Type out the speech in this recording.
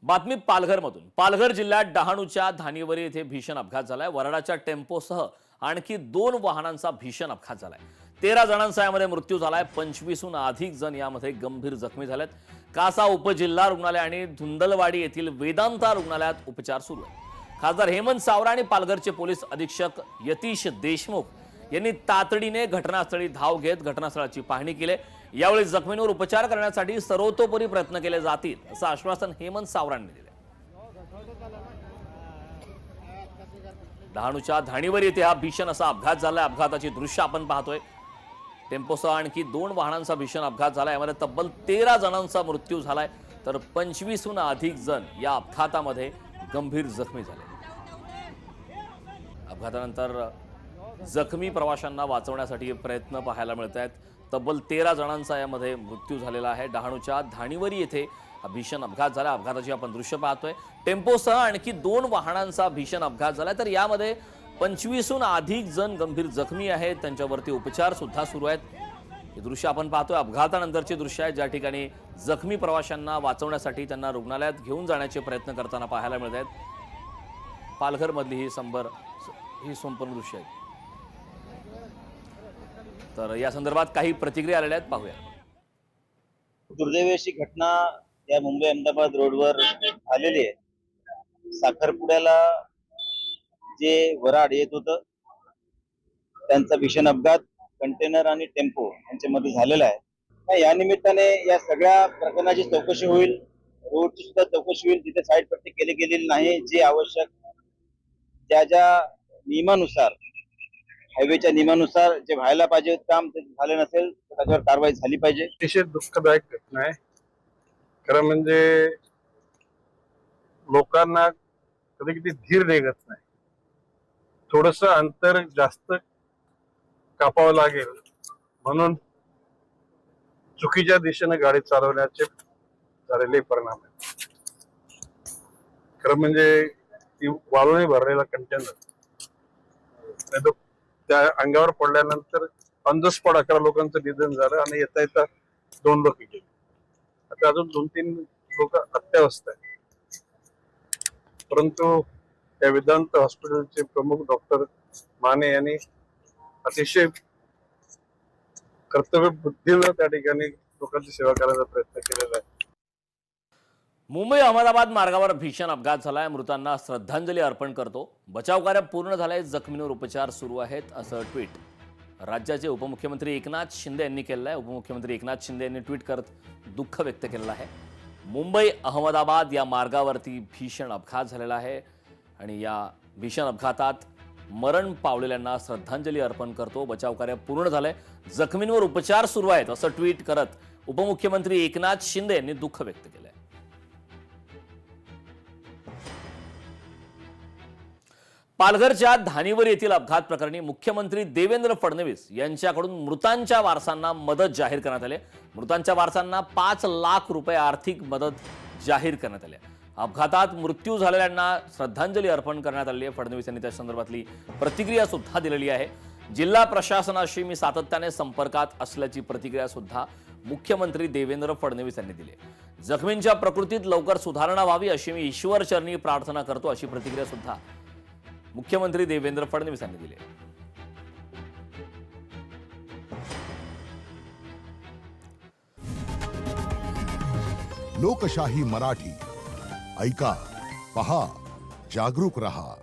बातमी पालघरमधून। पालघर जिल्ह्यात डहाणूच्या धानिवरी येथे भीषण अपघात झालाय। वराडाच्या टेम्पोसह आणखी 2 वाहनांचा भीषण अपघात झालाय। 13 जणांचा यामध्ये मृत्यू झालाय। 25हून अधिक जण यामध्ये गंभीर जखमी झालेत। कासा उपजिल्हा रुग्णालय आणि धुंदलवाडी येथील वेदांता रुग्णालयात उपचार सुरू आहेत। खासदार हेमंत सावरा आणि पालघरचे पोलीस अधीक्षक यतीश देशमुख यांनी तातडीने घटनास्थळी धाव घेत घटनास्थळाची पाहणी केली। यावेळी जखमींवर उपचार करण्यासाठी सर्वतोपरी प्रयत्न केले जातील असं आश्वासन हेमंत सावरांनी दिले। डहाणूच्या धानिवरी येथे हा भीषण असा अपघात झालाय। अपघाताची दृश्य आपण पाहतोय। टेम्पोसह आणखी 2 वाहनांचा भीषण अपघात झालाय। यामध्ये तब्बल 13 जणांचा मृत्यू झालाय तर 25हून अधिक जण या अपघातामध्ये गंभीर जखमी झाले। अपघातानंतर जखमी प्रवाशांना वाचवण्यासाठी प्रयत्न पाहायला मिळत आहेत। तब्बल 13 जणांचा यामध्ये मृत्यू झालेला आहे। डहाणूच्या धानिवरी येथे भीषण अपघात झाला। अपघाताची आपण दृश्य पाहतोय। टेम्पोसह आणखी 2 वाहनांचा भीषण अपघात झाला तर यामध्ये 25हून अधिक जण गंभीर जखमी आहेत। त्यांच्यावरती उपचार सुद्धा सुरू आहेत। हे दृश्य आपण पाहतोय अपघातानंतरचे दृश्य आहे, ज्या ठिकाणी जखमी प्रवाशांना वाचवण्यासाठी त्यांना रुग्णालयात घेऊन जाण्याचे प्रयत्न करताना पाहायला मिळत आहेत। पालघरमधली ही संपूर्ण दृश्य आहे। तर या संदर्भात काही प्रतिक्रिया आलेल्या आहेत, पाहूया। दुर्दैवी अशी घटना या मुंबई अहमदाबाद रोडवर आलेली आहे। साखरपुड्याला जे वराड येत होतं त्यांचा भीषण अपघात कंटेनर आणि टेम्पो यांच्यामध्ये झालेला आहे। या निमित्ताने या सगळ्या प्रकरणाची चौकशी होईल, रोडची सुद्धा चौकशी होईल। तिथे साईड पट्टी केली गेलेली नाही, जे आवश्यक ज्या नियमानुसार हायवेच्या नियमानुसार जे व्हायला पाहिजे काम ते झाले नसेल तर त्याच्यावर कारवाई झाली पाहिजे। अतिशय दुःखदायक घटना आहे। खरं म्हणजे लोकांना कधी कधी धीर निघत नाही। थोडस अंतर जास्त कापावं लागेल म्हणून चुकीच्या दिशेने गाडी चालवण्याचे झालेले परिणाम आहेत। खरं म्हणजे ती वाळूने भरलेला कंटेनर त्या अंगावर पडल्यानंतर ऑन द स्पॉट 11 लोकांचं निधन झालं आणि येता येता 2 लोक गेले। आता अजून 2-3 लोक अत्यावस्थ आहेत। परंतु त्या वेदांत हॉस्पिटलचे प्रमुख डॉक्टर माने यांनी अतिशय कर्तव्य बुद्धीनं त्या ठिकाणी लोकांची सेवा करण्याचा प्रयत्न केलेला आहे। मुंबई अहमदाबाद मार्गावर भीषण अपघात झालाय। मृतांना श्रद्धांजली अर्पण करतो। बचाव कार्य पूर्ण झालंय, जखमींवर उपचार सुरू आहेत असं ट्विट राज्याचे उपमुख्यमंत्री एकनाथ शिंदे यांनी केलं आहे। उपमुख्यमंत्री एकनाथ शिंदे यांनी ट्विट करत दुःख व्यक्त केलेलं आहे। मुंबई अहमदाबाद या मार्गावरती भीषण अपघात झालेला आहे आणि या भीषण अपघातात मरण पावलेल्यांना श्रद्धांजली अर्पण करतो। बचाव कार्य पूर्ण झालंय, जखमींवर उपचार सुरू आहेत असं ट्विट करत उपमुख्यमंत्री एकनाथ शिंदे यांनी दुःख व्यक्त केलंय। पालघरच्या धानिवरी येथील अपघात प्रकरणी मुख्यमंत्री देवेंद्र फडणवीस यांच्याकडून मृतांच्या वारसांना मदत जाहीर करण्यात आली। मृतांच्या वारसांना 5 लाख रुपये आर्थिक मदत जाहीर करण्यात आली। अपघातात मृत्यू झालेल्यांना श्रद्धांजली अर्पण करण्यात आली आहे। फडणवीस यांनी त्या संदर्भातली प्रतिक्रिया सुद्धा दिलेली आहे। जिल्हा प्रशासनाशी मी सातत्याने संपर्कात असल्याची प्रतिक्रिया सुद्धा मुख्यमंत्री देवेंद्र फडणवीस यांनी दिली। जखमींच्या प्रकृतीत लवकर सुधारणा व्हावी अशी मी ईश्वरचरणी प्रार्थना करतो अशी प्रतिक्रिया सुद्धा मुख्यमंत्री देवेंद्र फडणवीस यांनी दिली। लोकशाही मराठी ऐका, पहा, जागरूक रहा।